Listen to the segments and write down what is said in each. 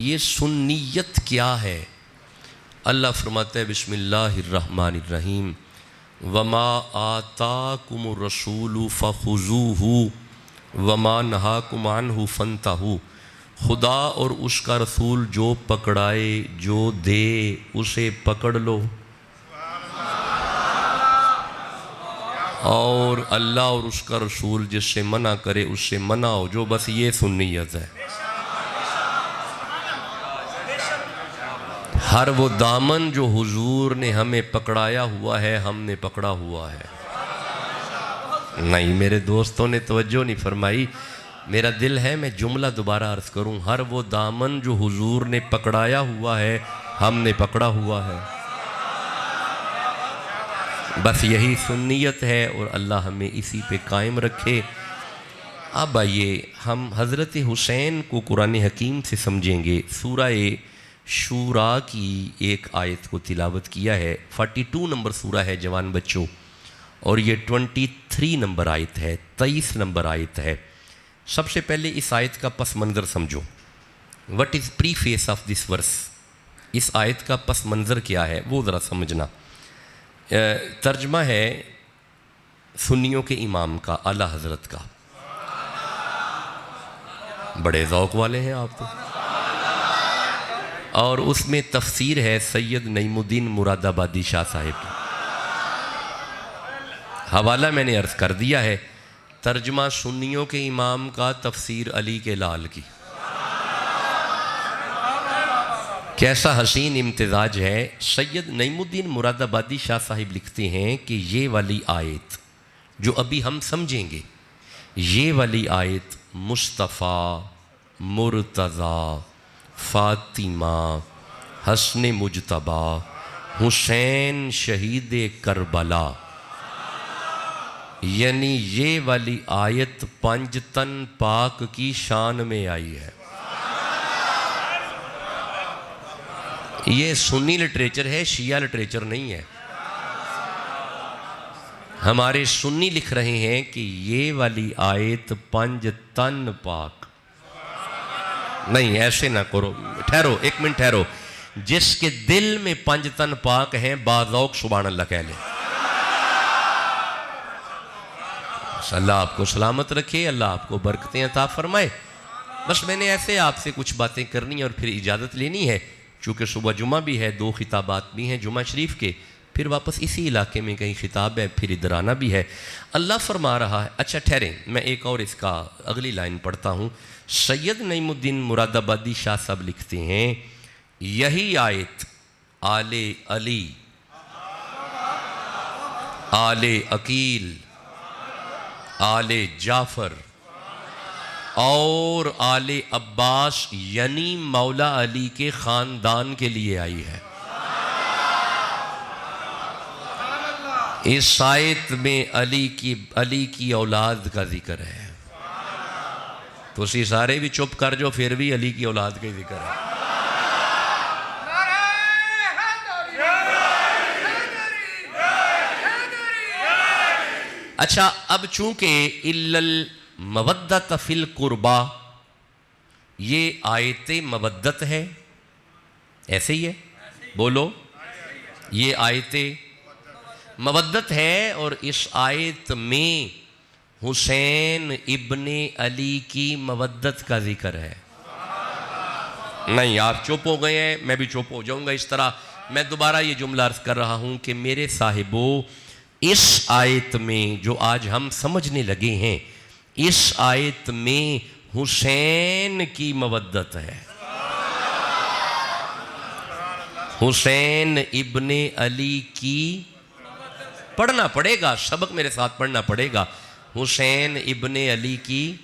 یہ سنیت کیا ہے؟ اللہ فرماتا ہے بسم اللہ الرحمن الرحیم وما آتاکم الرسول فخذوہ وما نہاکم عنہ فانتہوا، خدا اور اس کا رسول جو پکڑائے جو دے اسے پکڑ لو، اور اللہ اور اس کا رسول جس سے منع کرے اس سے منع ہو جو، بس یہ سنیت ہے۔ ہر وہ دامن جو حضور نے ہمیں پکڑایا ہوا ہے ہم نے پکڑا ہوا ہے۔ نہیں میرے دوستوں نے توجہ نہیں فرمائی، میرا دل ہے میں جملہ دوبارہ عرض کروں، ہر وہ دامن جو حضور نے پکڑایا ہوا ہے ہم نے پکڑا ہوا ہے، بس یہی سنیت ہے، اور اللہ ہمیں اسی پہ قائم رکھے۔ اب آئیے ہم حضرت حسین کو قرآن حکیم سے سمجھیں گے۔ سورہ شورا کی ایک آیت کو تلاوت کیا ہے، 42 نمبر سورہ ہے جوان بچوں، اور یہ 23 نمبر آیت ہے، 23 نمبر آیت ہے۔ سب سے پہلے اس آیت کا پس منظر سمجھو، what is preface of this verse, اس آیت کا پس منظر کیا ہے وہ ذرا سمجھنا۔ ترجمہ ہے سنیوں کے امام کا، اعلیٰ حضرت کا، بڑے ذوق والے ہیں آپ تو، اور اس میں تفسیر ہے سید نعیم الدین مراد آبادی شاہ صاحب کی۔ حوالہ میں نے عرض کر دیا ہے، ترجمہ سنیوں کے امام کا، تفسیر علی کے لال کی۔ کیسا حسین امتزاج ہے۔ سید نعیم الدین مراد آبادی شاہ صاحب لکھتے ہیں کہ یہ والی آیت جو ابھی ہم سمجھیں گے، یہ والی آیت مصطفیٰ، مرتضیٰ، فاطمہ، حسن مجتبیٰ، حسین شہید کربلا، یعنی یہ والی آیت پنج تن پاک کی شان میں آئی ہے۔ یہ سنی لٹریچر ہے، شیعہ لٹریچر نہیں ہے۔ ہمارے سنی لکھ رہے ہیں کہ یہ والی آیت پنج تن پاک، نہیں ایسے نہ کرو، ٹھہرو ایک منٹ ٹھہرو، جس کے دل میں پنج تن پاک ہیں باذوق سبحان اللہ کہہ لیں۔ اللہ آپ کو سلامت رکھے، اللہ آپ کو برکتیں عطا فرمائے۔ بس میں نے ایسے آپ سے کچھ باتیں کرنی اور پھر اجازت لینی ہے، چونکہ صبح جمعہ بھی ہے، 2 خطابات بھی ہیں جمعہ شریف کے، پھر واپس اسی علاقے میں کہیں خطاب ہے، پھر ادھر آنا بھی ہے۔ اللہ فرما رہا ہے، اچھا ٹھہریں میں ایک اور اس کا اگلی لائن پڑھتا ہوں۔ سید نعیم الدین مراد آبادی شاہ صاحب لکھتے ہیں یہی آیت آل علی، آل عقیل، آل جعفر اور آل عباس یعنی مولا علی کے خاندان کے لیے آئی ہے۔ اس آیت میں علی کی اولاد کا ذکر ہے، تو اسی سارے بھی چپ کر جو پھر بھی علی کی اولاد کا ذکر ہے۔ اچھا اب چونکہ المودۃ فی القربہ یہ آیت مودت ہے، ایسے ہی ہے بولو، یہ آیت مودت ہے، اور اس آیت میں حسین ابن علی کی مودت کا ذکر ہے۔ نہیں آپ چپ ہو گئے ہیں، میں بھی چپ ہو جاؤں گا اس طرح۔ میں دوبارہ یہ جملہ عرض کر رہا ہوں کہ میرے صاحبو، اس آیت میں جو آج ہم سمجھنے لگے ہیں، اس آیت میں حسین کی مودت ہے، حسین ابن علی کی، پڑھنا پڑے گا سبق میرے ساتھ پڑھنا پڑے گا، حسین ابن علی کی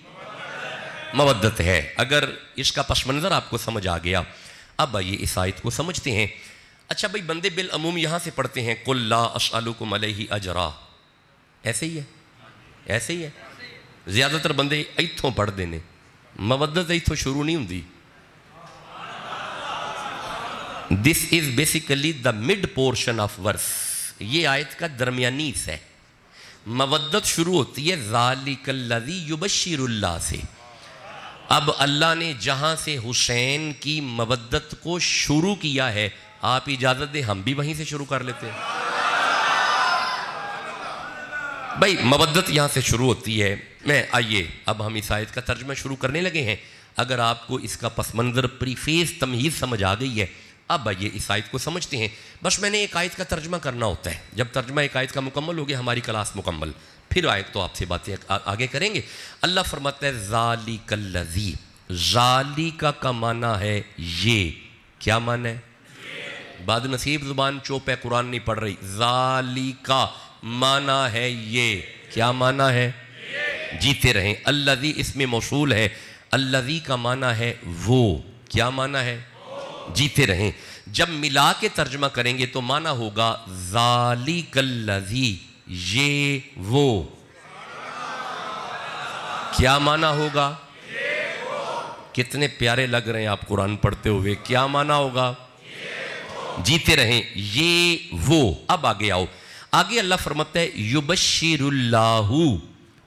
مودت ہے۔ اگر اس کا پس منظر آپ کو سمجھ آ گیا، اب آئیے اس آیت کو سمجھتے ہیں۔ اچھا بھئی بندے بالعموم یہاں سے پڑھتے ہیں قُلْ لَا أَسْأَلُكُمْ عَلَيْهِ أَجْرًا، ایسے ہی ہے، ایسے ہی ہے۔ زیادہ تر بندے ایتھوں پڑھ دینے، مودت ایتھوں شروع نہیں ہوندی۔ This is basically the mid portion of verse، یہ آیت کا درمیانی حصہ ہے۔ مودت شروع ہوتی ہے ذَلِكَ الَّذِي يُبَشِّرُ اللَّهِ سے، اب اللہ نے جہاں سے حسین کی مودت کو شروع کیا ہے، آپ اجازت دیں ہم بھی وہیں سے شروع کر لیتے ہیں۔ بھائی مودت یہاں سے شروع ہوتی ہے۔ آئیے اب ہم اس آیت کا ترجمہ شروع کرنے لگے ہیں۔ اگر آپ کو اس کا پس منظر پریفیس تمہید سمجھ آ گئی ہے، اب آئیے اس آیت کو سمجھتے ہیں۔ بس میں نے ایک آیت کا ترجمہ کرنا ہوتا ہے، جب ترجمہ ایک آیت کا مکمل ہو گیا ہماری کلاس مکمل، پھر آیت تو آپ سے باتیں آگے کریں گے۔ اللہ فرماتا ہے ذالک الذی، ذالک کا معنی ہے یہ، کیا معنی ہے؟ بعد نصیب زبان چوپ ہے، قرآن نہیں پڑھ رہی۔ ذالک معنی ہے یہ، کیا معنی ہے؟ جیتے رہیں۔ الذی اس میں موصول ہے، الذی کا معنی ہے وہ، کیا معنی ہے؟ جیتے رہیں۔ جب ملا کے ترجمہ کریں گے تو معنی ہوگا ذالک الذی، یہ وہ، کیا معنی ہوگا؟ کتنے پیارے لگ رہے ہیں آپ قرآن پڑھتے ہوئے، کیا معنی ہوگا؟ جیتے رہیں، یہ وہ۔ اب آگے آؤ، آگے اللہ فرماتا ہے یبشر اللہ،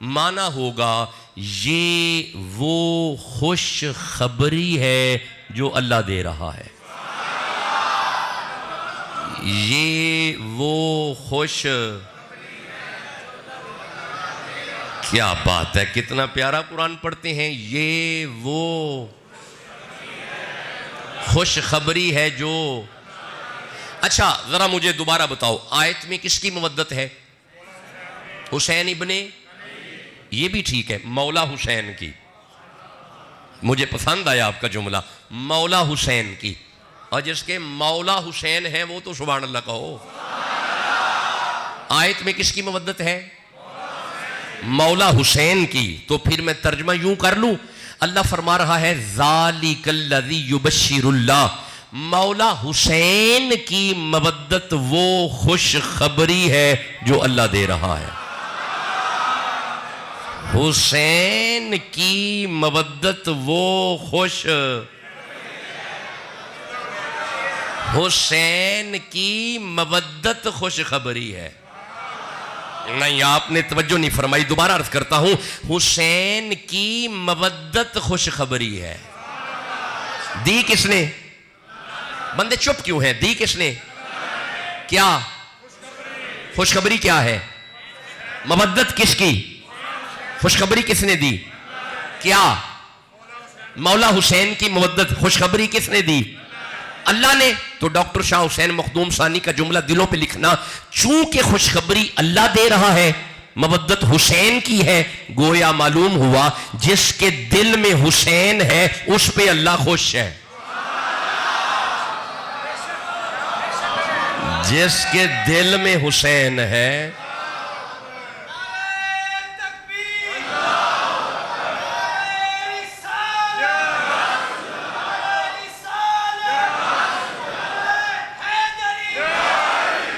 معنی ہوگا یہ وہ خوش خبری ہے جو اللہ دے رہا ہے، یہ وہ خوش، کیا بات ہے، کتنا پیارا قرآن پڑھتے ہیں۔ یہ وہ خوش خبری ہے جو، اچھا ذرا مجھے دوبارہ بتاؤ، آیت میں کس کی مودت ہے؟ حسین ابن، یہ بھی ٹھیک ہے، مولا حسین کی، مجھے پسند آیا آپ کا جملہ، مولا حسین کی، اور جس کے مولا حسین ہیں وہ تو سبحان اللہ کہو۔ آیت میں کس کی مودت ہے؟ مولا حسین کی۔ تو پھر میں ترجمہ یوں کر لوں، اللہ فرما رہا ہے ذالک الذی یبشر اللہ، مولا حسین کی مودت وہ خوش خبری ہے جو اللہ دے رہا ہے۔ حسین کی مودت وہ خوش، حسین کی مودت خوش خبری ہے۔ نہیں آپ نے توجہ نہیں فرمائی، دوبارہ عرض کرتا ہوں، حسین کی مودت خوش خبری ہے۔ دی کس نے؟ بندے چپ کیوں ہیں؟ دی کس نے؟ کیا خوشخبری کیا ہے؟ مودت کس کی؟ خوشخبری کس نے دی؟ کیا؟ مولا حسین کی مودت خوشخبری کس نے دی؟ اللہ نے۔ تو ڈاکٹر شاہ حسین مخدوم ثانی کا جملہ دلوں پہ لکھنا، چونکہ خوشخبری اللہ دے رہا ہے، مودت حسین کی ہے، گویا معلوم ہوا جس کے دل میں حسین ہے اس پہ اللہ خوش ہے، جس کے دل میں حسین ہے۔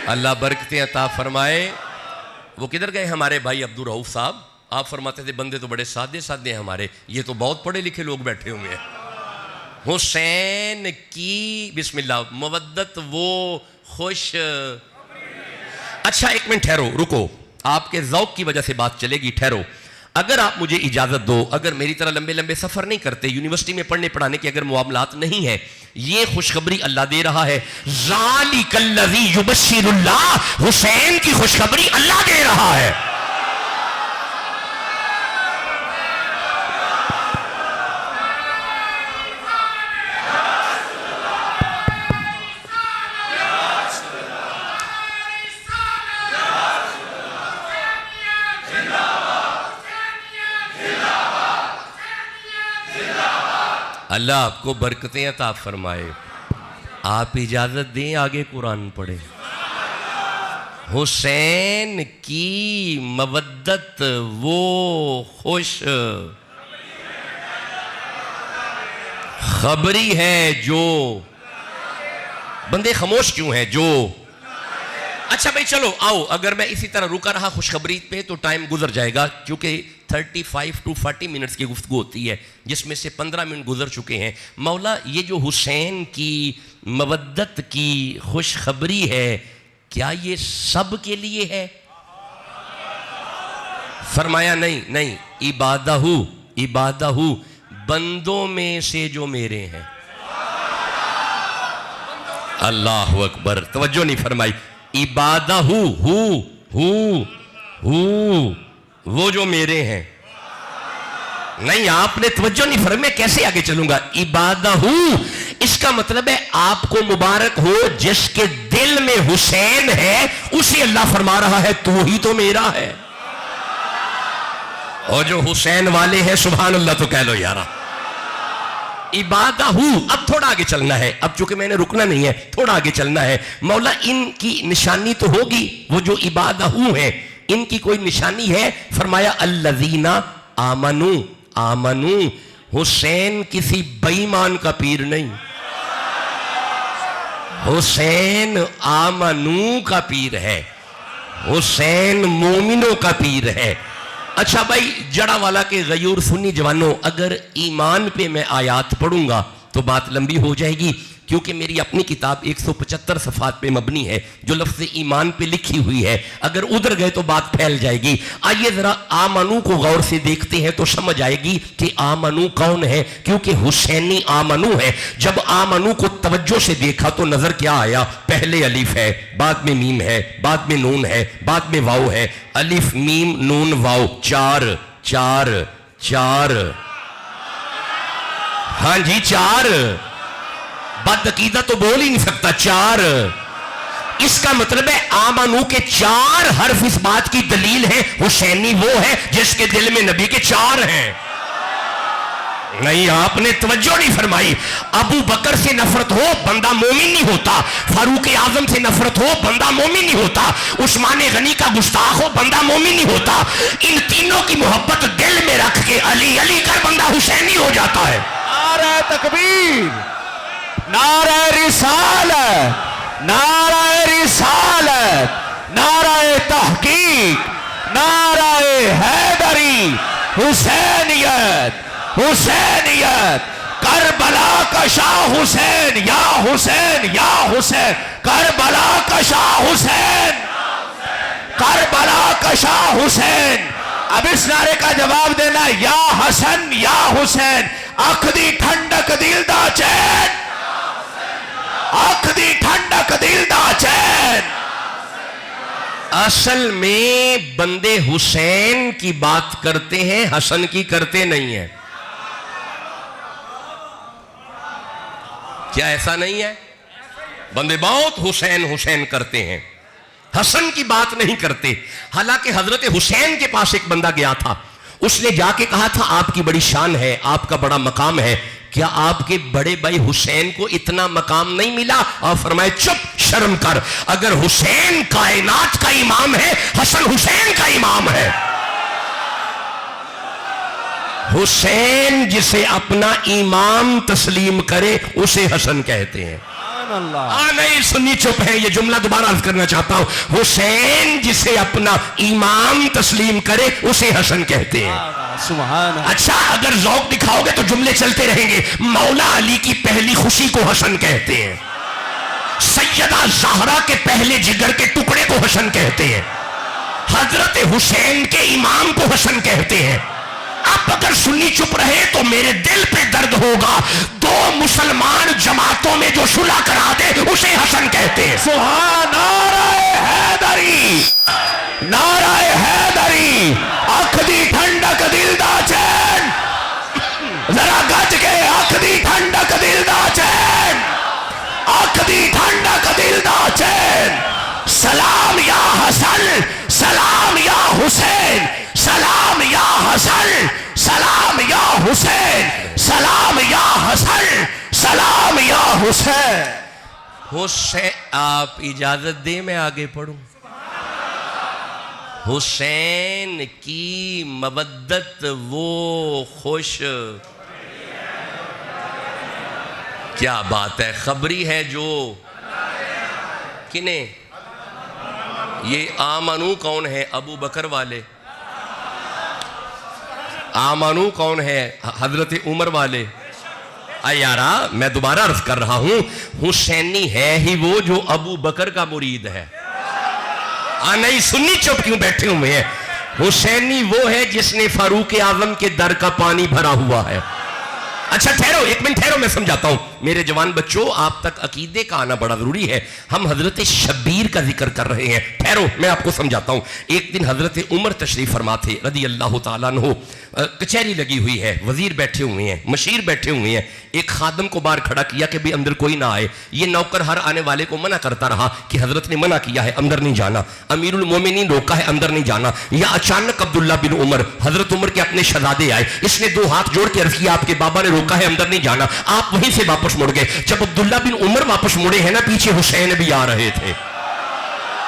اللہ برکتیں عطا فرمائے۔ وہ کدھر گئے ہمارے بھائی عبدالرؤف صاحب؟ آپ فرماتے تھے بندے تو بڑے سادے سادے ہیں ہمارے، یہ تو بہت پڑھے لکھے لوگ بیٹھے ہوئے ہیں۔ حسین کی بسم اللہ مودت وہ خوش، اچھا ایک منٹ ٹھہرو، رکو، آپ کے ذوق کی وجہ سے بات چلے گی، ٹھہرو۔ اگر آپ مجھے اجازت دو، اگر میری طرح لمبے لمبے سفر نہیں کرتے، یونیورسٹی میں پڑھنے پڑھانے کے اگر معاملات نہیں ہیں، یہ خوشخبری اللہ دے رہا ہے، ذالک الذی یبشر اللہ، حسین کی خوشخبری اللہ دے رہا ہے۔ اللہ آپ کو برکتیں عطا فرمائے۔ آپ اجازت دیں آگے قرآن پڑھیں۔ حسین کی مودت وہ خوش خبری ہے جو، بندے خاموش کیوں ہیں؟ جو، اچھا بھائی چلو آؤ، اگر میں اسی طرح رکا رہا خوشخبری پہ تو ٹائم گزر جائے گا، کیونکہ 35 to 40 منٹس کی گفتگو ہوتی ہے، جس میں سے 15 منٹ گزر چکے ہیں۔ مولا یہ جو حسین کی مودت کی خوشخبری ہے، کیا یہ سب کے لیے ہے؟ فرمایا نہیں، عبادہ بندوں میں سے جو میرے ہیں. اللہ اکبر, توجہ نہیں فرمائی. عبادہ وہ جو میرے ہیں. نہیں, آپ نے توجہ نہیں فرمائی, میں کیسے آگے چلوں گا. عبادہ اس کا مطلب ہے آپ کو مبارک ہو جس کے دل میں حسین ہے, اسے اللہ فرما رہا ہے تو ہی تو میرا ہے. اور جو حسین والے ہیں سبحان اللہ تو کہہ لو یارا. عبادہ. اب تھوڑا آگے چلنا ہے, اب چونکہ میں نے رکنا نہیں ہے, تھوڑا آگے چلنا ہے. مولا ان کی نشانی تو ہوگی, وہ جو عبادہ ہیں ان کی کوئی نشانی ہے. فرمایا الذین آمنو. حسین کسی بے ایمان کا پیر نہیں, حسین آمنو کا پیر ہے, حسین مومنوں کا پیر ہے. اچھا بھائی, جڑا والا کے غیور سنی جوانوں, اگر ایمان پہ میں آیات پڑھوں گا تو بات لمبی ہو جائے گی, کیونکہ میری اپنی کتاب 175 صفحات پہ مبنی ہے جو لفظ ایمان پہ لکھی ہوئی ہے. اگر ادھر گئے تو بات پھیل جائے گی. آئیے ذرا آمنو کو غور سے دیکھتے ہیں تو سمجھ آئے گی کہ آمنو کون ہے, کیونکہ حسینی آمنو ہے. جب آمنو کو توجہ سے دیکھا تو نظر کیا آیا؟ پہلے الف ہے, بعد میں میم ہے, بعد میں نون ہے, بعد میں واو ہے. الف میم نون واو, چار. ہاں جی, 4. بد عقیدہ تو بول ہی نہیں سکتا, 4. اس کا مطلب ہے آمنو کے 4 حرف اس بات کی دلیل ہے حسینی وہ ہے جس کے دل میں نبی کے 4 ہیں. نہیں, آپ نے توجہ نہیں فرمائی. ابو بکر سے نفرت ہو بندہ مومن نہیں ہوتا, فاروق اعظم سے نفرت ہو بندہ مومن نہیں ہوتا, عثمان غنی کا گستاخ ہو بندہ مومن نہیں ہوتا. ان تینوں کی محبت دل میں رکھ کے علی کر بندہ حسینی ہو جاتا ہے. نعرہ تکبیر, نعرہ رسالت, نعرہ رسالت, نعرہ تحقیق, نعرہ حیدری, حسینیت, حسینیت, کربلا کا شاہ حسین, یا حسین, یا حسین, کربلا کا شاہ حسین, کربلا کا شاہ حسین. اب اس نعرے کا جواب دینا, یا حسن یا حسین, اکھ دی ٹھنڈک دل دا چین, اکھ دی ٹھنڈک دل دا چین. اصل میں بندے حسین کی بات کرتے ہیں, حسن کی کرتے نہیں ہیں. کیا ایسا نہیں ہے؟ بندے بہت حسین کرتے ہیں, حسن کی بات نہیں کرتے. حالانکہ حضرت حسین کے پاس ایک بندہ گیا تھا, اس نے جا کے کہا تھا آپ کی بڑی شان ہے, آپ کا بڑا مقام ہے, کیا آپ کے بڑے بھائی حسین کو اتنا مقام نہیں ملا؟ اور فرمائے چپ, شرم کر, اگر حسین کائنات کا امام ہے, حسن حسین کا امام ہے. حسین جسے اپنا امام تسلیم کرے اسے حسن کہتے ہیں. نہیں, سنی چپ ہے, یہ جملہ دوبارہ عرض کرنا چاہتا ہوں. حسین جسے اپنا امام تسلیم کرے اسے حسن کہتے ہیں. اچھا, اگر ذوق دکھاؤ گے تو جملے چلتے رہیں گے. مولا علی کی پہلی خوشی کو حسن کہتے ہیں, سیدہ زہرا کے پہلے جگر کے ٹکڑے کو حسن کہتے ہیں, حضرت حسین کے امام کو حسن کہتے ہیں. اب اگر سنی چپ رہے تو میرے دل پہ درد ہوگا. 2 مسلمان جماعتوں میں جو صلح کرا دے اسے حسن کہتے ہیں. سبحان. نعرہ حیدری, نعرہ حیدری, اکھ دی ٹھنڈک دل دا چین, ذرا گج کے, اکھ دی ٹھنڈک دل دا چین, اکھ دی ٹھنڈک دل دا چین. سلام یا حسن, سلام یا حسین, سلام یا حسن, سلام یا حسین, سلام یا حسن, سلام یا حسین. حسین, آپ اجازت دیں میں آگے پڑھوں. حسین کی مودت وہ خوش, کیا بات ہے, خبری ہے جو کنے. یہ آمنو کون ہے؟ ابو بکر والے. آمنو کون ہے؟ حضرت عمر والے. یارا میں دوبارہ عرض کر رہا ہوں, حسینی ہے ہی وہ جو ابو بکر کا مرید ہے. نہیں, سنی چپ کیوں بیٹھے ہوئے ہیں. حسینی وہ ہے جس نے فاروق اعظم کے در کا پانی بھرا ہوا ہے. اچھا ٹھہرو ایک منٹ ٹھہرو، میں سمجھاتا ہوں میرے جوان بچوں، آپ تک عقیدے کا آنا بڑا ضروری ہے. ہم حضرت شبیر کا ذکر کر رہے ہیں. ٹھہرو میں آپ کو سمجھاتا ہوں. ایک دن حضرت عمر تشریف فرما تھے رضی اللہ تعالیٰ عنہ. کچہری لگی ہوئی ہے، وزیر بیٹھے ہوئے ہیں، مشیر بیٹھے ہوئے ہیں. ایک خادم کو باہر کھڑا کیا کہ بھی اندر کوئی نہ آئے. یہ نوکر ہر آنے والے کو منع کرتا رہا کہ حضرت نے منع کیا ہے اندر نہیں جانا، امیر المومنین روکا ہے اندر نہیں جانا. یا اچانک عبداللہ بن عمر، حضرت عمر کے اپنے شہزادے آئے، اس نے دو ہاتھ جوڑ کے عرض کیا آپ کے بابا نے روکا ہے اندر نہیں جانا. آپ وہیں سے واپس مڑ گئے. جب عبداللہ بن عمر واپس مڑے ہیں نا، پیچھے حسین بھی آ رہے تھے.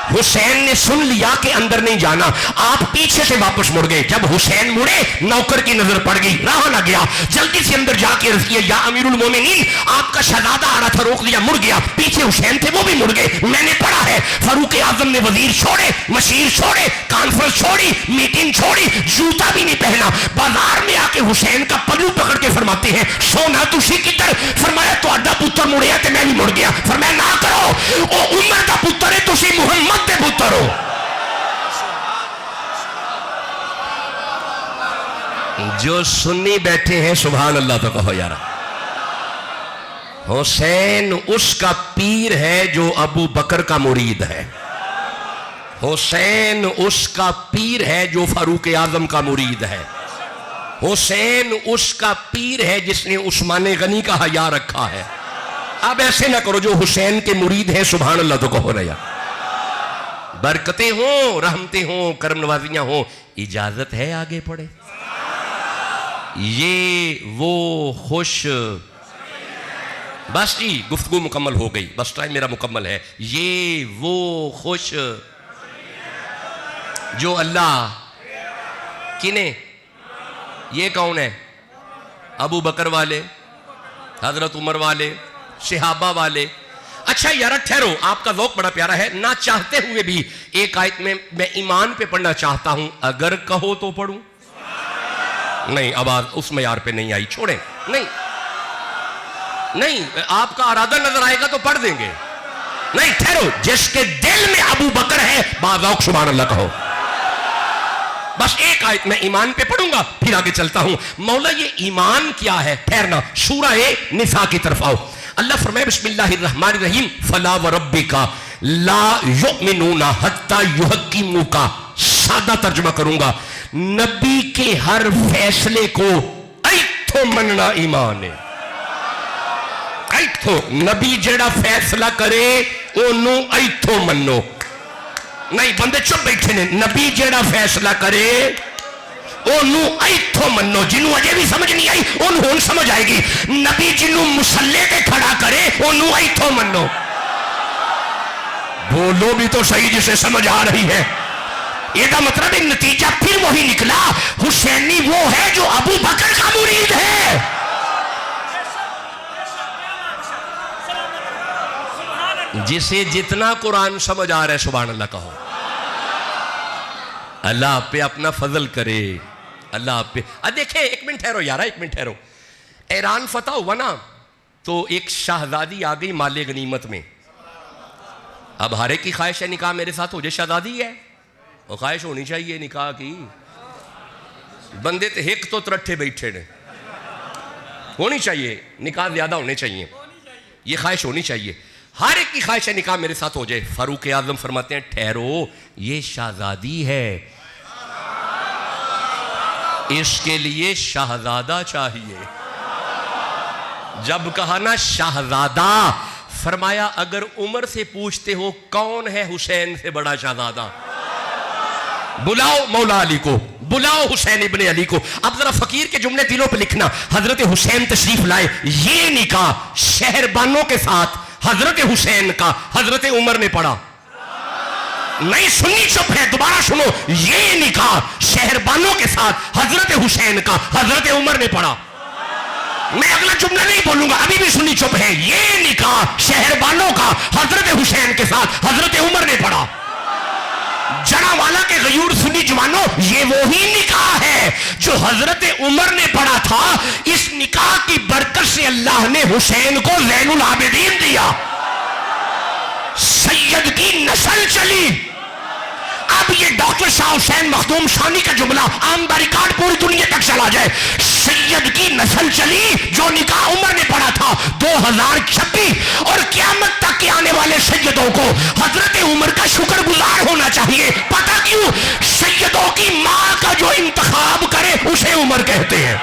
حسین نے سن لیا کہ اندر نہیں جانا، آپ پیچھے سے واپس مڑ گئے. جب حسین مڑے نوکر کی نظر پڑ گئی، رہا نہ گیا، جلدی سے اندر جا کے عرض کیا یا امیر المومنین آپ کا شہزادہ آ رہا تھا، روک لیا، مڑ گیا. پیچھے حسین تھے وہ بھی مڑ گئے، میں نے پڑھا ہے. فاروق اعظم نے وزیر چھوڑے، مشیر چھوڑے، کانفرنس چھوڑی، میٹنگ چھوڑی، جوتا بھی نہیں پہنا، بازار میں آ کے حسین کا پلو پکڑ کے فرماتے ہیں سونا تسی کدھر؟ فرمایا تو اڈا پتر مڑیا تے میں بھی مڑ گیا. فرمایا نہ کرو، او عمر دا پتر ہے، تسی محمد دے پتر ہو. جو سنی بیٹھے ہیں سبحان اللہ تو کہو یارا. حسین اس کا پیر ہے جو ابو بکر کا مرید ہے. حسین اس کا پیر ہے جو فاروق اعظم کا مرید ہے. حسین اس کا پیر ہے جس نے عثمان غنی کا حیا رکھا ہے. اب ایسے نہ کرو، جو حسین کے مرید ہیں سبحان اللہ تو کہو نا یار. برکتیں ہوں، رحمتیں ہوں، کرم نوازیاں ہوں. اجازت ہے آگے پڑھے. یہ وہ خوش، بس جی گفتگو مکمل ہو گئی، بس ٹائم میرا مکمل ہے. یہ وہ خوش جو اللہ کنے، یہ کون ہے؟ ابو بکر والے، حضرت عمر والے، صحابہ والے. اچھا یار ٹھہرو، آپ کا ذوق بڑا پیارا ہے. نہ چاہتے ہوئے بھی ایک آیت میں ایمان پہ پڑھنا چاہتا ہوں، اگر کہو تو پڑھوں. نہیں آواز اس معیار پہ نہیں آئی، چھوڑیں. نہیں آپ کا ارادہ نظر آئے گا تو پڑھ دیں گے. نہیں ٹھہرو، جس کے دل میں ابو بکر ہے باذوق سبحان اللہ کہو. بس ایک آیت میں ایمان پہ پڑھوں گا پھر آگے چلتا ہوں. مولا یہ ایمان کیا ہے؟ ٹھہرنا، سورہ نساء کی طرف آؤ. اللہ فرمائے بسم اللہ الرحمن الرحیم فلا وربک لا یؤمنون حتی یحکموک. سادہ ترجمہ کروں گا، نبی کے ہر فیصلے کو ایتھو مننا ایمان ہے. ایتھو نبی جیڑا فیصلہ کرے انہوں ایتھو منو. نہیں بندے چپ بیٹھے نے، نبی جیڑا فیصلہ کرے انہوں ایتھو منو. جنہوں اجے بھی سمجھ نہیں آئی انہوں سمجھ آئے گی. نبی جنہوں مسلح تے کھڑا کرے انہوں ایتھو منو. بولو بھی تو صحیح جسے سمجھ آ رہی ہے. یہ دا مطلب نتیجہ پھر وہی نکلا، حسینی وہ ہے جو ابو بکر کا مرید ہے. جسے جتنا قرآن سمجھ آ رہا ہے سبحان اللہ کہو. اللہ آپ پہ اپنا فضل کرے. اللہ آپ پہ دیکھیں ایک منٹ ٹھہرو یارا، ایک منٹ ٹھہرو. ایران فتح ہوا نا تو ایک شہزادی آ گئی مال غنیمت میں. اب ہر ایک کی خواہش ہے نکاح میرے ساتھ ہو جائے. شہزادی ہے وہ خواہش ہونی چاہیے نکاح کی. بندے تے ایک تو ترٹھے بیٹھے نے، ہونی چاہیے نکاح زیادہ ہونے چاہیے، یہ خواہش ہونی چاہیے. ہر ایک کی خواہش ہے نکاح میرے ساتھ ہو جائے. فاروق اعظم فرماتے ہیں ٹھہرو، یہ شہزادی ہے، اس کے لیے شہزادہ چاہیے. جب کہا نا شہزادہ، فرمایا اگر عمر سے پوچھتے ہو کون ہے حسین سے بڑا شہزادہ، بلاؤ مولا علی کو، بلاؤ حسین ابن علی کو. اب ذرا فقیر کے جملے دلوں پہ لکھنا. حضرت حسین تشریف لائے، یہ نکاح شہربانوں کے ساتھ حضرت حسین کا حضرت عمر نے پڑھا. نہیں سنی چپ ہے، دوبارہ سنو. یہ نکاح شہربانوں کے ساتھ حضرت حسین کا حضرت عمر نے پڑھا. میں اگلا جملہ نہیں بولوں گا، ابھی بھی سنی چپ ہے. یہ نکاح شہربانوں کا حضرت حسین کے ساتھ حضرت عمر نے پڑھا. جڑا والا کے غیور سنی جوانوں، یہ وہی نکاح ہے جو حضرت عمر نے پڑھا تھا. اس نکاح کی برکت سے اللہ نے حسین کو زین العابدین دیا، سید کی نسل چلی. اب یہ ڈاکٹر شاہ حسین مخدوم ثانی کا جملہ آن دا ریکارڈ پوری دنیا تک چلا جائے، سید کی نسل چلی جو نکاح عمر نے پڑھا تھا 2026، اور قیامت تک کے آنے والے سیدوں کو حضرت عمر کا شکر گزار ہونا چاہیے۔ پتہ کیوں؟ سیدوں کی ماں کا جو انتخاب کرے اسے عمر کہتے ہیں۔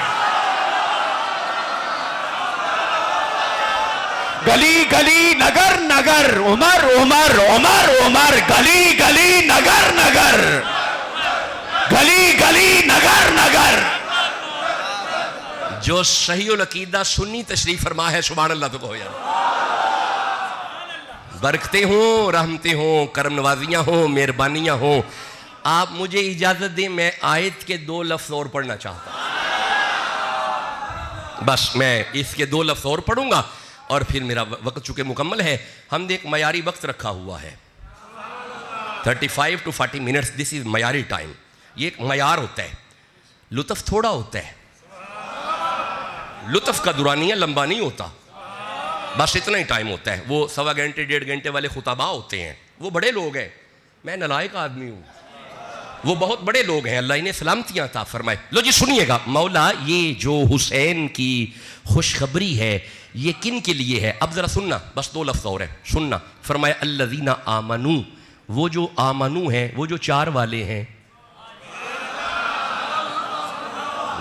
گلی گلی نگر نگر عمر عمر عمر عمر، گلی گلی نگر نگر، گلی گلی نگر نگر۔ جو صحیح العقیدہ سنی تشریف فرما ہے، سبحان اللہ تو کہو یار۔ برکتیں ہوں، رحمتیں ہوں، کرم نوازیاں ہوں، مہربانیاں ہوں۔ آپ مجھے اجازت دیں، میں آیت کے 2 لفظ اور پڑھنا چاہتا ہوں۔ بس میں اس کے 2 لفظ اور پڑھوں گا اور پھر میرا وقت چونکہ مکمل ہے۔ ہم نے ایک معیاری وقت رکھا ہوا ہے 35 to 40 منٹس، دس از معیاری ٹائم۔ یہ ایک معیار ہوتا ہے، لطف تھوڑا ہوتا ہے، لطف کا دورانیہ لمبا نہیں ہوتا، بس اتنا ہی ٹائم ہوتا ہے۔ وہ 1.25 گھنٹے 1.5 گھنٹے والے خطباء ہوتے ہیں، وہ بڑے لوگ ہیں، میں نالائق آدمی ہوں، وہ بہت بڑے لوگ ہیں، اللہ انہیں سلامتیاں عطا فرمائے۔ لو جی سنیے گا، مولا یہ جو حسین کی خوشخبری ہے یہ کن کے لیے ہے؟ اب ذرا سننا، بس 2 لفظ اور ہیں، سننا۔ فرمایا الذین آمنو، وہ جو آمنو ہیں، وہ جو 4 والے ہیں،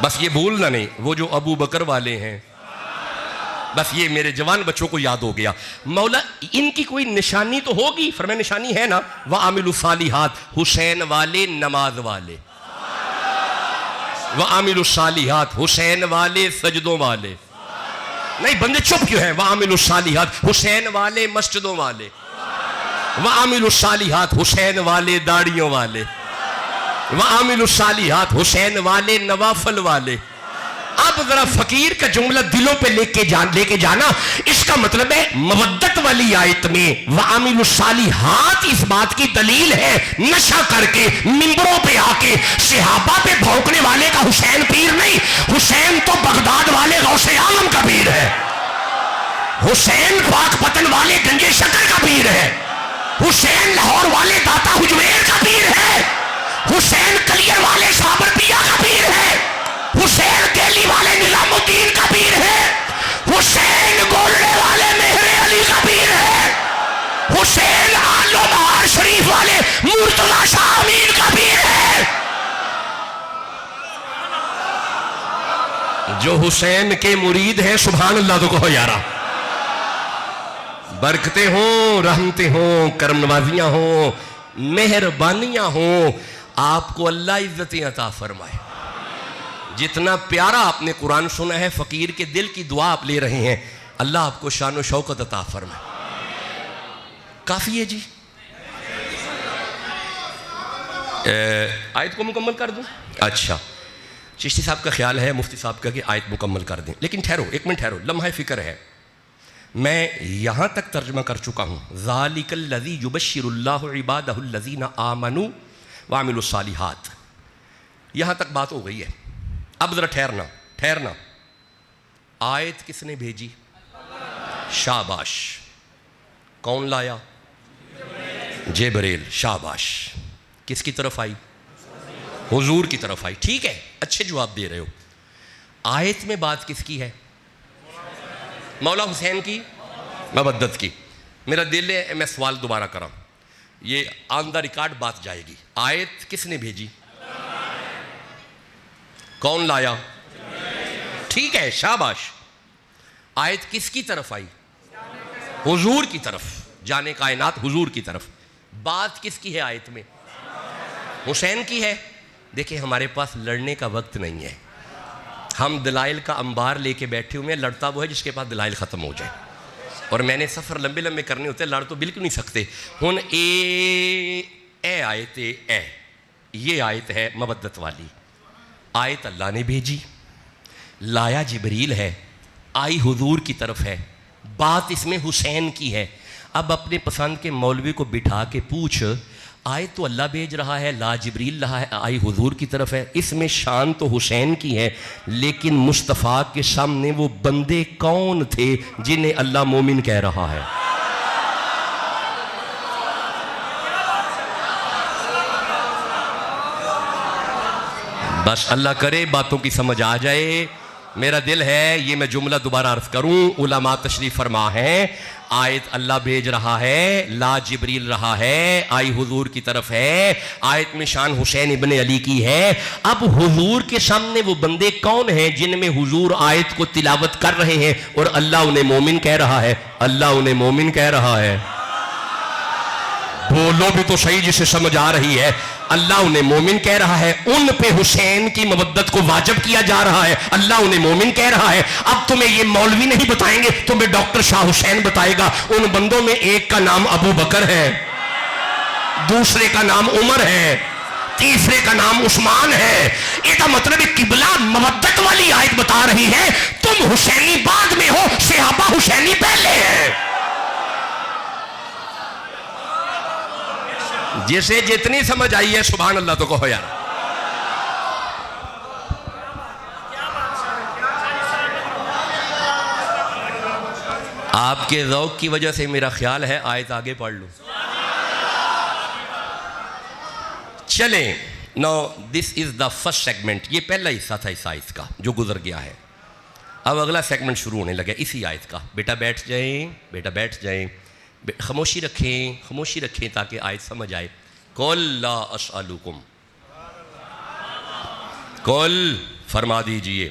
بس یہ بھولنا نہیں، وہ جو ابو بکر والے ہیں، بس یہ میرے جوان بچوں کو یاد ہو گیا۔ مولا ان کی کوئی نشانی تو ہوگی؟ فرمایا نشانی ہے نا، وَعَمِلُوا الصَّالِحَاتِ، حسین والے، نماز والے، وَعَمِلُوا الصَّالِحَاتِ، حسین والے، سجدوں والے۔ نہیں بندے چپ کیوں ہیں؟ وَعَمِلُوا الصَّالِحَاتِ، حسین والے، مسجدوں والے، وَعَمِلُوا الصَّالِحَاتِ، حسین والے، داڑیوں والے، وَعَمِلُوا الصَّالِحَاتِ، حسین والے، نوافل والے۔ اب ذرا فقیر کا جملہ دلوں پہ لے کے جانا، اس کا مطلب ہے مودت والی آیت میں وَعَمِلُوا الصَّالِحَاتِ اس بات کی دلیل ہے، نشہ کر کے منبروں پہ آ کے صحابہ پہ بھونکنے والے کا حسین پیر نہیں، حسین تو بغداد والے غوث عالم کا پیر ہے، حسین پاک پتن والے گنجے شکر کا پیر ہے، حسین لاہور والے داتا حجویر کا پیر ہے، حسین کلیر والے صابر پیا کا پیر ہے، حسین دہلی والے نظام الدین کا پیر ہے، حسین گولڈے والے مہر علی کا پیر ہے، حسین آلو بہار شریف والے مرتضی شاہ امین کا پیر ہے۔ جو حسین کے مرید ہیں، سبحان اللہ تو کہو یارا۔ برکتیں ہوں، رحمتیں ہوں، کرم نوازیاں ہوں، مہربانیاں ہوں، آپ کو اللہ عزتیں عطا فرمائے۔ جتنا پیارا آپ نے قرآن سنا ہے، فقیر کے دل کی دعا آپ لے رہے ہیں، اللہ آپ کو شان و شوکت عطا فرمائے۔ کافی ہے جی، آیت کو مکمل کر دوں؟ اچھا، چشتی صاحب کا خیال ہے مفتی صاحب کا کہ آیت مکمل کر دیں، لیکن ٹھہرو، 1 منٹ ٹھہرو، لمحہ فکر ہے۔ میں یہاں تک ترجمہ کر چکا ہوں، ذَلِكَ الَّذِي يُبَشِّرُ اللَّهُ عِبَادَهُ الَّذِينَ آمَنُوا وَعَمِلُوا الصَّالِحَاتِ، یہاں تک بات ہو گئی ہے۔ اب ذرا ٹھہرنا، آیت کس نے بھیجی؟ شاباش۔ کون لایا؟ جبریل۔ شاباش۔ کس کی طرف آئی؟ حضور کی طرف آئی۔ ٹھیک ہے، اچھے جواب دے رہے ہو۔ آیت میں بات کس کی ہے؟ مولا حسین کی مودت کی۔ میرا دل ہے میں سوال دوبارہ کراں، یہ آن دا ریکارڈ بات جائے گی۔ آیت کس نے بھیجی؟ کون لایا؟ ٹھیک ہے، شاباش۔ آیت کس کی طرف آئی؟ حضور کی طرف، جانے کائنات حضور کی طرف۔ بات کس کی ہے آیت میں؟ حسین کی ہے۔ دیکھیں ہمارے پاس لڑنے کا وقت نہیں ہے، ہم دلائل کا انبار لے کے بیٹھے ہوئے ہیں، لڑتا وہ ہے جس کے پاس دلائل ختم ہو جائے، اور میں نے سفر لمبے لمبے کرنے ہوتے ہیں، لڑ تو بالکل نہیں سکتے۔ ہن اے آیت اے، یہ آیت ہے مودت والی، آیت اللہ نے بھیجی، لایا جبریل ہے، آئی حضور کی طرف ہے، بات اس میں حسین کی ہے۔ اب اپنے پسند کے مولوی کو بٹھا کے پوچھ، آیت تو اللہ بھیج رہا ہے، لا جبریل رہا ہے، آئی حضور کی طرف ہے، اس میں شان تو حسین کی ہے، لیکن مصطفیٰ کے سامنے وہ بندے کون تھے جنہیں اللہ مومن کہہ رہا ہے؟ بس اللہ کرے باتوں کی سمجھ آ جائے. میرا دل ہے یہ میں جملہ دوبارہ عرض کروں. علماء تشریف فرما ہے, آیت اللہ بھیج رہا ہے, لا جبریل رہا ہے, آئی حضور کی طرف ہے, آیت میں شان حسین ابن علی کی ہے. اب حضور کے سامنے وہ بندے کون ہیں جن میں حضور آیت کو تلاوت کر رہے ہیں اور اللہ انہیں مومن کہہ رہا ہے؟ اللہ انہیں مومن کہہ رہا ہے. بولو بھی تو صحیح جسے سمجھ آ رہی ہے. اللہ انہیں مومن کہہ رہا ہے. ان پہ حسین کی مودت کو واجب کیا جا رہا ہے. اللہ انہیں مومن کہہ رہا ہے. اب تمہیں یہ مولوی نہیں بتائیں گے, تمہیں ڈاکٹر شاہ حسین بتائے گا. ان بندوں میں ایک کا نام ابو بکر ہے, دوسرے کا نام عمر ہے, تیسرے کا نام عثمان ہے. یہ مطلب قبلہ مودت والی آیت بتا رہی ہے. تم حسینی بعد میں ہو, صحابہ حسینی پہلے ہیں. جسے جتنی سمجھ آئی ہے سبحان اللہ تو کہو یار. آپ کے ذوق کی وجہ سے میرا خیال ہے آیت آگے پڑھ لوں. چلیں, نو دس از دا فرسٹ سیگمنٹ. یہ پہلا حصہ تھا اس آیت کا جو گزر گیا ہے. اب اگلا سیگمنٹ شروع ہونے لگا اسی آیت کا. بیٹا بیٹھ جائیں, بیٹا بیٹھ جائیں, خاموشی رکھیں, خاموشی رکھیں تاکہ آیت سمجھ آئے. قل لا اسألکم, قل فرما دیجئے,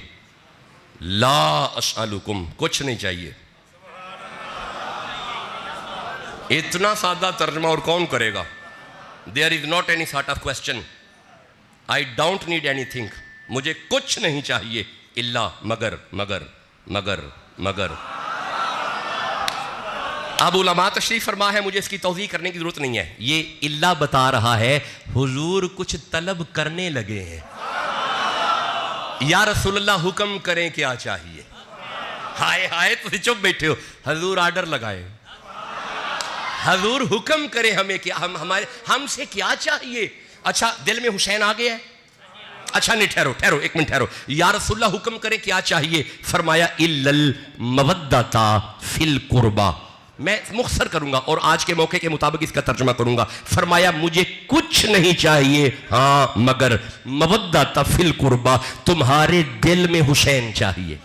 لا اسألکم کچھ نہیں چاہیے. اتنا سادہ ترجمہ اور کون کرے گا؟ There is not any sort of question. I don't need anything. مجھے کچھ نہیں چاہیے الا مگر مگر مگر مگر. اب علماء تشریف فرما ہے, مجھے اس کی توضیح کرنے کی ضرورت نہیں ہے. یہ اللہ بتا رہا ہے حضور کچھ طلب کرنے لگے ہیں. یا رسول اللہ حکم کریں کیا چاہیے. ہائے ہائے تجھے چپ بیٹھے ہو. حضور آرڈر لگائے, حضور حکم کرے ہمیں کیا, ہم سے کیا چاہیے. اچھا دل میں حسین آ گیا ہے. اچھا نہیں, ٹھہرو ایک منٹ ٹھہرو. یا رسول اللہ حکم کریں کیا چاہیے. فرمایا الا المودۃ فی القربى. میں مختصر کروں گا اور آج کے موقع کے مطابق اس کا ترجمہ کروں گا. فرمایا مجھے کچھ نہیں چاہیے ہاں مگر مودۃ فی القربى, تمہارے دل میں حسین چاہیے.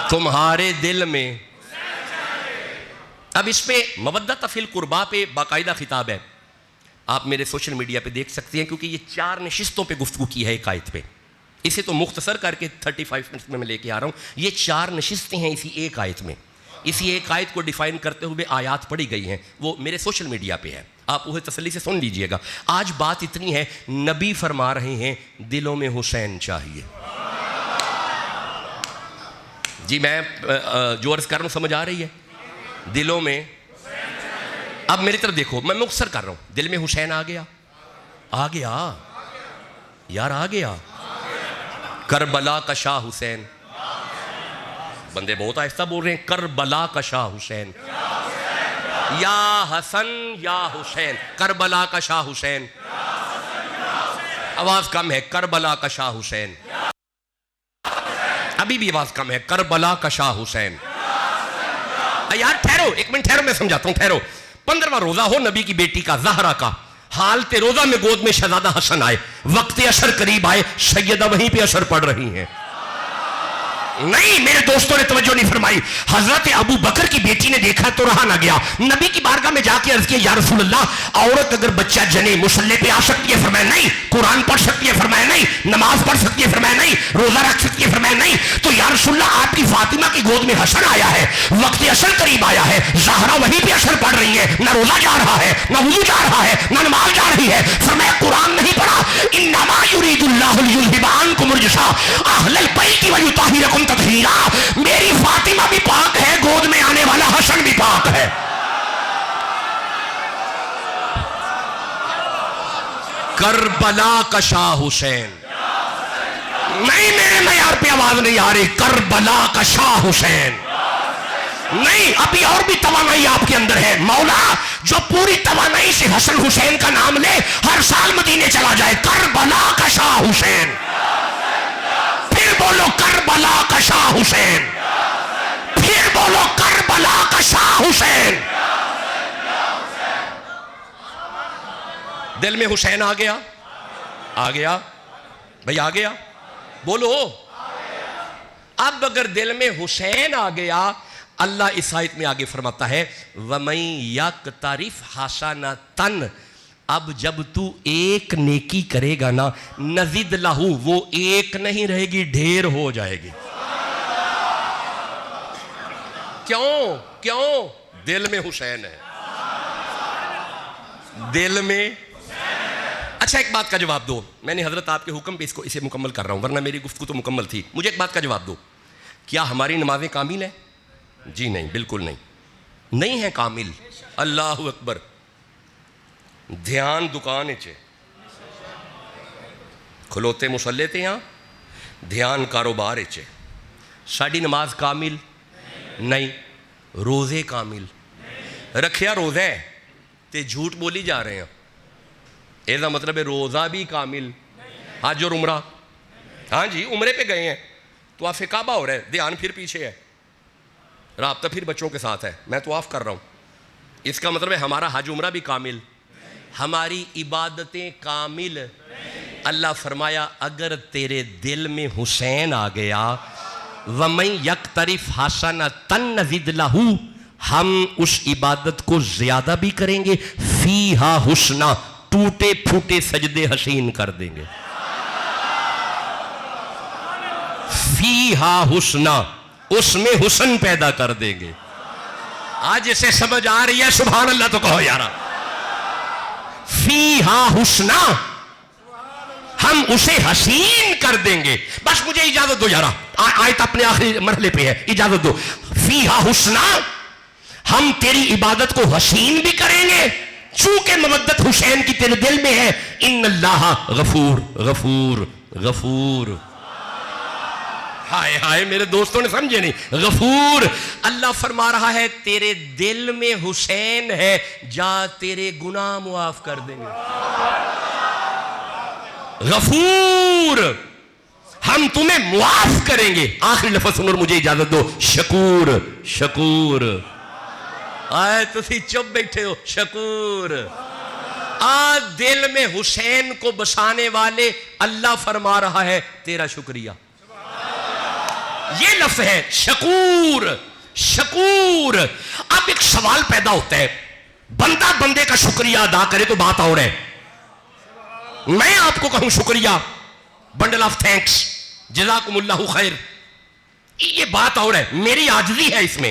تمہارے دل میں. اب اس پہ مودۃ فی القربى پہ باقاعدہ خطاب ہے. آپ میرے سوشل میڈیا پہ دیکھ سکتے ہیں کیونکہ یہ 4 نشستوں پہ گفتگو کی ہے ایک آیت پہ. اسے تو مختصر کر کے 35 منٹ میں لے کے آ رہا ہوں. یہ 4 نشستیں ہیں اسی ایک آیت میں. اسی ایک آیت کو ڈیفائن کرتے ہوئے آیات پڑھی گئی ہیں, وہ میرے سوشل میڈیا پہ ہے, آپ وہ تسلی سے سن لیجئے گا. آج بات اتنی ہے, نبی فرما رہے ہیں دلوں میں حسین چاہیے. جی میں جو عرض کر رہا ہوں سمجھ آ رہی ہے؟ دلوں میں. اب میری طرف دیکھو, میں مختصر کر رہا ہوں. دل میں حسین آ گیا, آ گیا یار, آ گیا. کربلا کا شاہ حسین. بندے بہت آہستہ بول رہے ہیں. کربلا کا شاہ حسین, یا حسن یا حسین. کربلا کا شاہ حسین. آواز کم ہے. کربلا کا شاہ حسین. ابھی بھی آواز کم ہے. کربلا کا شاہ حسین. یار ٹھہرو ایک منٹ, ٹھہرو میں سمجھاتا ہوں, ٹھہرو. 15واں روزہ ہو نبی کی بیٹی کا, زہرا کا. حالت روزہ میں گود میں شہزادہ حسن آئے. وقت عصر قریب آئے, سیدہ وہیں پہ عصر پڑھ رہی ہیں. نہیں میرے دوستوں نے توجہ نہیں فرمائی. حضرت ابو بکر کی بیٹی نے دیکھا تو رہا نہ گیا. نبی کی بارگاہ میں جا کے عرض کیا, یا رسول اللہ عورت اگر بچہ جنے مصلی پہ آ سکتی ہے؟ فرمایا نہیں. قرآن پڑھ سکتی ہے؟ فرمایا نہیں. نماز پڑھ سکتی ہے؟ فرمایا نہیں. روزہ رکھ سکتی ہے؟ فرمایا نہیں. تو یا رسول اللہ آپ کی فاطمہ کی گود میں حسن آیا ہے, وقت عصر قریب آیا ہے, زہرا وہیں پہ عصر پڑھ رہی ہے, نہ روزہ جا رہا ہے, نہ وضو جا رہا ہے, نہ نماز جا رہی ہے. فرمایا قرآن نہیں پڑھا. انما یرید اللہ لیذھب عنکم الرجس اہل البیت ویطہرکم تطہیرا. میری فاطمہ بھی پاک ہے, گود میں آنے والا حسن بھی پاک ہے. کربلا کا شاہ حسین. نہیں میرے معیار پہ آواز نہیں آ رہی. کربلا کا شاہ حسین. نہیں ابھی اور بھی توانائی آپ کے اندر ہے. مولا جو پوری توانائی سے حسن حسین کا نام لے, ہر سال مدینے چلا جائے. کربلا کا شاہ حسین. پھر بولو کربلا کا شاہ حسین. پھر بولو کربلا کا شاہ حسین. دل میں حسین آ گیا؟ آ گیا بھئی، آ گیا؟ بولو۔ اب اگر دل میں حسین آ گیا، اللہ اس آیت میں آگے فرماتا ہے وَمَن يَقْتَرِفْ حَسَنَةً، اب جب تو ایک نیکی کرے گا نا، نزد لہو، وہ ایک نہیں رہے گی، ڈھیر ہو جائے گی۔ کیوں؟ دل میں حسین ہے، دل میں۔ اچھا ایک بات کا جواب دو، میں نے حضرت آپ کے حکم پہ اسے مکمل کر رہا ہوں، ورنہ میری گفتگو تو مکمل تھی۔ مجھے ایک بات کا جواب دو، کیا ہماری نمازیں کامل ہیں؟ جی نہیں، بالکل نہیں ہیں کامل۔ اللہ اکبر۔ دھیان دکان اچھے کھلوتے مسلے تے ہاں، دھیان کاروبار اچھے۔ ساڑی نماز کامل نہیں، روزے کامل رکھیا روزے تے جھوٹ بولی جا رہے ہیں، ایسا مطلب ہے روزہ بھی کامل، حج اور عمرہ۔ ہاں جی، عمرے پہ گئے ہیں، طواف کعبہ ہو رہا ہے، دھیان پھر پیچھے ہے، رابطہ پھر بچوں کے ساتھ ہے، میں طواف کر رہا ہوں، اس کا مطلب ہے ہمارا حج عمرہ بھی کامل، ہماری عبادتیں کامل۔ اللہ فرمایا اگر تیرے دل میں حسین آ گیا، وَمَن يَقْتَرِفْ حَسَنَةً نَزِدْ لَهُ، ہم اس عبادت کو زیادہ بھی کریں گے، فِيهَا حُسْنًا، ٹوٹے پھوٹے سجدے حسین کر دیں گے، فِيهَا حُسْنًا، اس میں حسن پیدا کر دیں گے۔ آج اسے سمجھ آ رہی ہے؟ سبحان اللہ تو کہو یارا۔ فِيهَا حُسْنًا، ہم اسے حسین کر دیں گے۔ بس مجھے اجازت دو یارا، آیت اپنے آخری مرحلے پہ ہے، اجازت دو۔ فِيهَا حُسْنًا، ہم تیری عبادت کو حسین بھی کریں گے، چونکہ مودت حسین کی تیرے دل میں ہے۔ ان اللہ غفور غفور غفور۔ ہائے ہائے، میرے دوستوں نے سمجھے نہیں؟ غفور۔ اللہ فرما رہا ہے تیرے دل میں حسین ہے، جا تیرے گناہ معاف کر دیں گے۔ غفور، ہم تمہیں معاف کریں گے۔ آخری لفظ سنو، مجھے اجازت دو، شکور شکور۔ آئے تسی چپ بیٹھے ہو، شکور۔ آج دل میں حسین کو بسانے والے اللہ فرما رہا ہے تیرا شکریہ۔ یہ لفظ ہے شکور شکور۔ اب ایک سوال پیدا ہوتا ہے، بندہ بندے کا شکریہ ادا کرے تو بات اور ہے، میں آپ کو کہوں شکریہ، بنڈل آف تھینکس، جزاکم اللہ خیر، یہ بات اور ہے، میری عاجزی ہے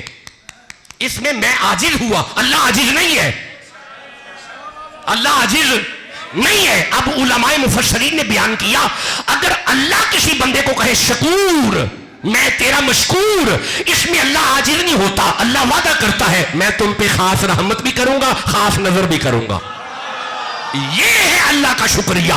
اس میں میں عاجز ہوا، اللہ عاجز نہیں ہے، اللہ عاجز نہیں ہے۔ اب علماء مفسرین نے بیان کیا، اگر اللہ کسی بندے کو کہے شکور، میں تیرا مشکور، اس میں اللہ عاجز نہیں ہوتا، اللہ وعدہ کرتا ہے میں تم پہ خاص رحمت بھی کروں گا، خاص نظر بھی کروں گا۔ یہ ہے اللہ کا شکریہ۔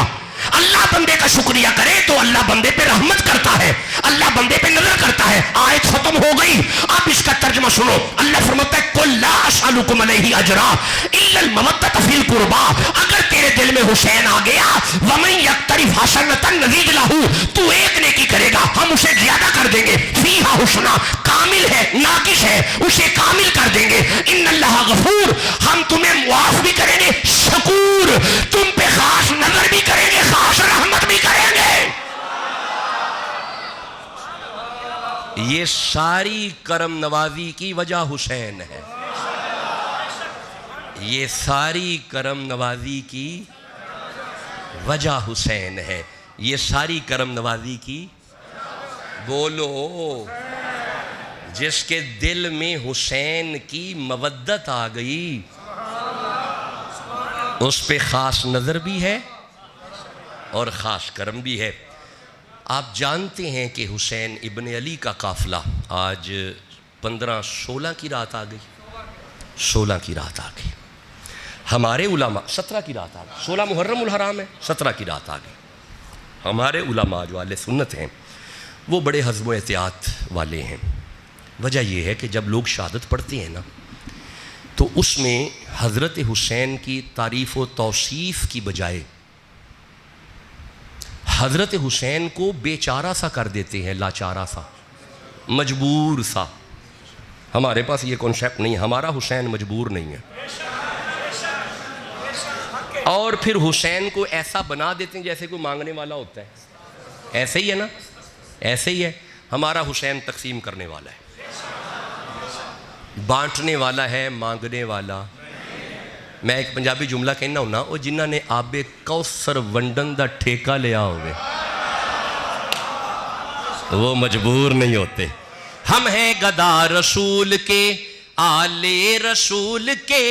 اللہ بندے کا شکریہ کرے تو اللہ بندے پہ رحمت کرتا ہے، اللہ بندے پہ نظر کرتا ہے۔ آیت ختم ہو گئی، اب اس کا ترجمہ سنو۔ اللہ فرماتا ہے قُلْ لَا أَسْأَلُكُمْ عَلَيْهِ أَجْرًا إِلَّا الْمَوَدَّةَ فِي الْقُرْبَى، اگر تیرے دل میں حسین آ گیا، وَمَن يَقْتَرِفْ حَسَنَةً نَزِدْ لَهُ، تو ایک نیکی کرے گا ہم اسے زیادہ کر دیں گے، فِيهَا حُسْنًا، کامل ہے ناقص ہے اسے کامل کر دیں گے، ان اللہ غفور، ہم تمہیں معاف بھی کریں گے، شکور، تم پہ خاص نظر بھی کریں گے، خاص رحمت بھی کریں گے۔ یہ ساری کرم نوازی کی وجہ حسین ہے، یہ ساری کرم نوازی کی وجہ حسین ہے، یہ ساری کرم نوازی کی، بولو، جس کے دل میں حسین کی مودت آ گئی اس پہ خاص نظر بھی ہے اور خاص کرم بھی ہے۔ آپ جانتے ہیں کہ حسین ابن علی کا قافلہ آج 15-16 کی رات آ گئی، 16 کی رات آ گئی، ہمارے علماء 17 کی رات آ گئی، 16 محرم الحرام ہے، 17 کی رات آ گئی۔ ہمارے علماء جو اہل سنت ہیں وہ بڑے حزم و احتیاط والے ہیں۔ وجہ یہ ہے کہ جب لوگ شہادت پڑھتے ہیں نا تو اس میں حضرت حسین کی تعریف و توصیف کی بجائے حضرت حسین کو بیچارہ سا کر دیتے ہیں، لاچارہ سا، مجبور سا۔ ہمارے پاس یہ کنسیپٹ نہیں ہے، ہمارا حسین مجبور نہیں ہے۔ اور پھر حسین کو ایسا بنا دیتے ہیں جیسے کوئی مانگنے والا ہوتا ہے. ایسے ہی ہے نا, ایسے ہی ہے. ہمارا حسین تقسیم کرنے والا ہے, بانٹنے والا ہے, مانگنے والا. میں ایک پنجابی جملہ کہنا ہوں نا, وہ جنہاں نے آب کوثر ونڈن دا ٹھیکہ لیا ہوئے وہ مجبور نہیں ہوتے. ہم ہیں گدا رسول کے, آلے رسول کے.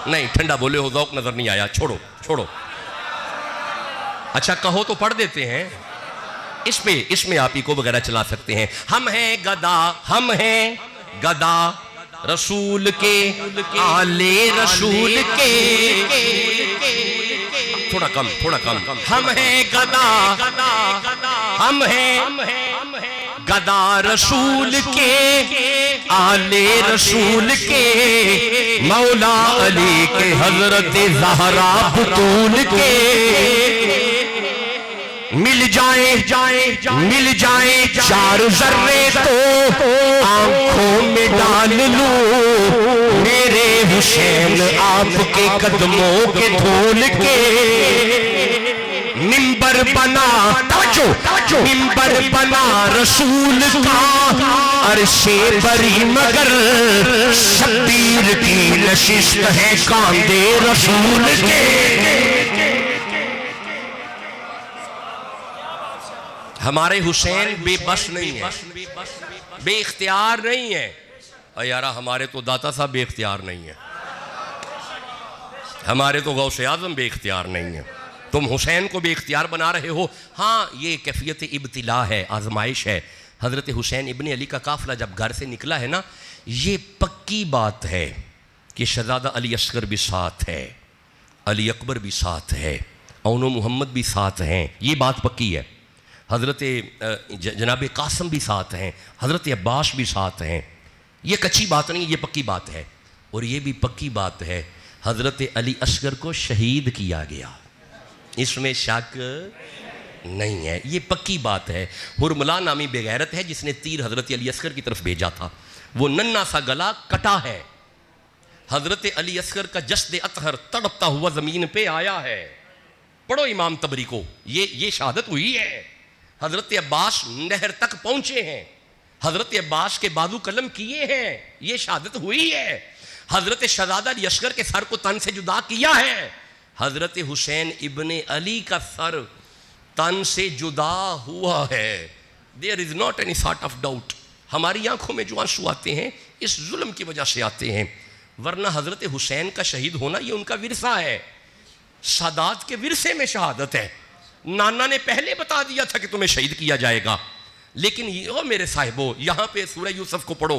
نہیں ٹھنڈا بولے ہو, ذوق نظر نہیں آیا, چھوڑو چھوڑو. اچھا کہو تو پڑھ دیتے ہیں, اس میں آپ ہی کو وغیرہ چلا سکتے ہیں. ہم ہیں گدا, ہم ہیں گدا رسول کے, آلے رسول کے. تھوڑا کم, تھوڑا کم. ہم ہیں گدا, ہم ہیں گدا رسول کے, آلے رسول کے. مولا علی کے, حضرت زہرا بطول کے. مل جائیں چار ذرے تو آنکھوں میں ڈال لوں میرے حسین آپ کے قدموں کے دھول کے. منبر بنا رسول کا عرش بری, مگر شبیر کی نشست ہے کاندھے رسول کے. ہمارے حسین بے بس نہیں ہے, بے اختیار نہیں ہے. اور یارہ ہمارے تو داتا صاحب بے اختیار نہیں ہے, ہمارے تو غوث اعظم بے اختیار نہیں ہے. تم حسین کو بے اختیار بنا رہے ہو. ہاں یہ کیفیت ابتلا ہے, آزمائش ہے. حضرت حسین ابن علی کا قافلہ جب گھر سے نکلا ہے نا, یہ پکی بات ہے کہ شہزادہ علی اصغر بھی ساتھ ہے, علی اکبر بھی ساتھ ہے, اون و محمد بھی ساتھ ہیں. یہ بات پکی ہے. حضرت جناب قاسم بھی ساتھ ہیں, حضرت عباس بھی ساتھ ہیں. یہ کچی بات نہیں, یہ پکی بات ہے. اور یہ بھی پکی بات ہے, حضرت علی اصغر کو شہید کیا گیا, اس میں شک نہیں ہے. یہ پکی بات ہے. ہرملا نامی بغیرت ہے جس نے تیر حضرت علی اصغر کی طرف بھیجا تھا, وہ ننھا سا گلا کٹا ہے. حضرت علی اصغر کا جسد اطہر تڑپتا ہوا زمین پہ آیا ہے. پڑھو امام طبری کو, یہ شہادت ہوئی ہے. حضرت عباس نہر تک پہنچے ہیں, حضرت عباس کے بازو قلم کیے ہیں, یہ شہادت ہوئی ہے. حضرت شہزادہ علی اصغر کے سر کو تن سے جدا کیا ہے. حضرت حسین ابن علی کا سر تن سے جدا ہوا ہے. There is not any sort of doubt. ہماری آنکھوں میں جو آنسو آتے ہیں اس ظلم کی وجہ سے آتے ہیں, ورنہ حضرت حسین کا شہید ہونا یہ ان کا ورثہ ہے. سادات کے ورثے میں شہادت ہے. نانا نے پہلے بتا دیا تھا کہ تمہیں شہید کیا جائے گا, لیکن او میرے صاحبو یہاں پہ سورہ یوسف کو پڑھو.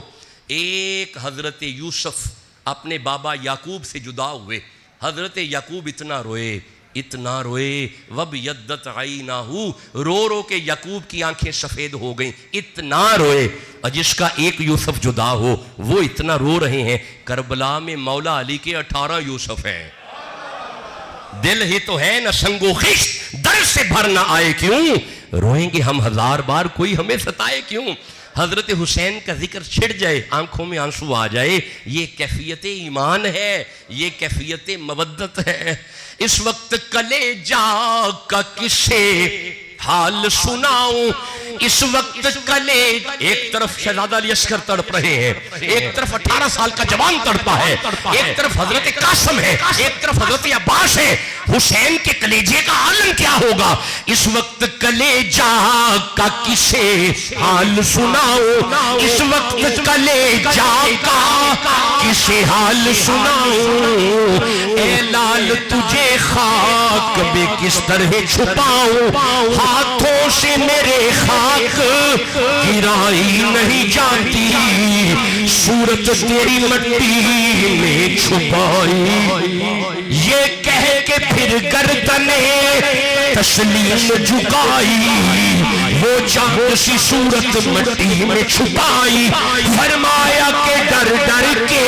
ایک حضرت یوسف اپنے بابا یعقوب سے جدا ہوئے. حضرت یعقوب اتنا روئے وَبْيَضَّتْ عَيْنَاهُ, رو کے یعقوب کی آنکھیں سفید ہو گئیں, اتنا روئے. اور جس کا ایک یوسف جدا ہو وہ اتنا رو رہے ہیں. کربلا میں مولا علی کے 18 یوسف ہیں. دل ہی تو ہے نہ سنگ و خشت, در سے بھر نہ آئے کیوں, روئیں گے ہم 1000 بار کوئی ہمیں ستائے کیوں. حضرت حسین کا ذکر چھڑ جائے, آنکھوں میں آنسو آ جائے, یہ کیفیت ایمان ہے, یہ کیفیت مودت ہے. اس وقت کلیجا کا کسے حال سناؤں, اس وقت کلیج. ایک طرف شہزادہ علی اصغر تڑپ رہے ہیں, ایک طرف 18 سال کا جوان تڑپا ہے, ایک طرف حضرت قاسم ہے, ایک طرف حضرت عباس ہے. حسین کے کلیجے کا عالم کیا ہوگا. اس وقت کلیجا کا کسے حال سناؤں, اس وقت کلیجا کا کسے حال سناؤں. اے لال تجھے خاک میں کس طرح چھپاؤں, ہاتھوں سے میرے خاک گرائی نہیں جاتی, صورت تیری مٹی میں چھپائی. یہ کہہ کے پھر گردنیں تسلیم جھکائی, وہ چاند سی صورت مٹی میں چھپائی. فرمایا کہ ڈر ڈر کے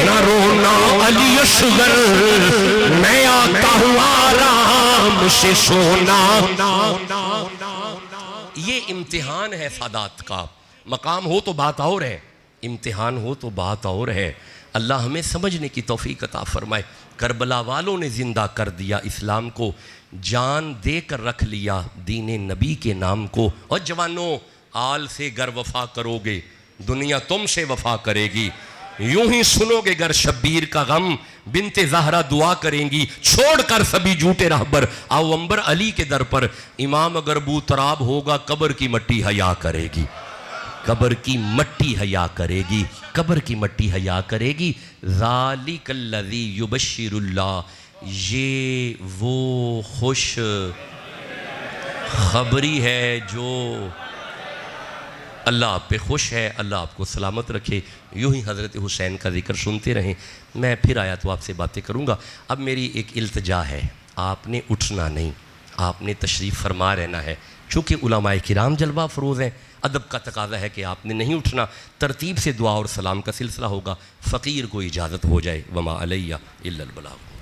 نہ رونا علی اصغر, میں آتا ہوں آرام سے سونا. یہ امتحان ہے سادات کا. مقام ہو تو بات اور ہے, امتحان ہو تو بات اور ہے. اللہ ہمیں سمجھنے کی توفیق عطا فرمائے۔ کربلا والوں نے زندہ کر دیا اسلام کو، جان دے کر رکھ لیا دین نبی کے نام کو۔ اور جوانوں، آل سے گر وفا کرو گے دنیا تم سے وفا کرے گی، یوں ہی سنو گے گر شبیر کا غم بنت زہرا دعا کریں گی، چھوڑ کر سبھی جھوٹے رہبر آؤ عنبر علی کے در پر، امام اگر بو تراب ہوگا قبر کی مٹی حیا کرے گی، قبر کی مٹی حیا کرے گی، قبر کی مٹی حیا کرے گی۔ ذالک الذی یبشر اللہ، یہ وہ خوش خبری ہے جو اللہ آپ پہ خوش ہے، اللہ آپ کو سلامت رکھے۔ یوں ہی حضرت حسین کا ذکر سنتے رہیں، میں پھر آیا تو آپ سے باتیں کروں گا۔ اب میری ایک التجا ہے، آپ نے اٹھنا نہیں، آپ نے تشریف فرما رہنا ہے، چونکہ علماء کرام جلوہ افروز ہیں، ادب کا تقاضا ہے کہ آپ نے نہیں اٹھنا، ترتیب سے دعا اور سلام کا سلسلہ ہوگا، فقیر کو اجازت ہو جائے، وما علیہ الا البلاغ۔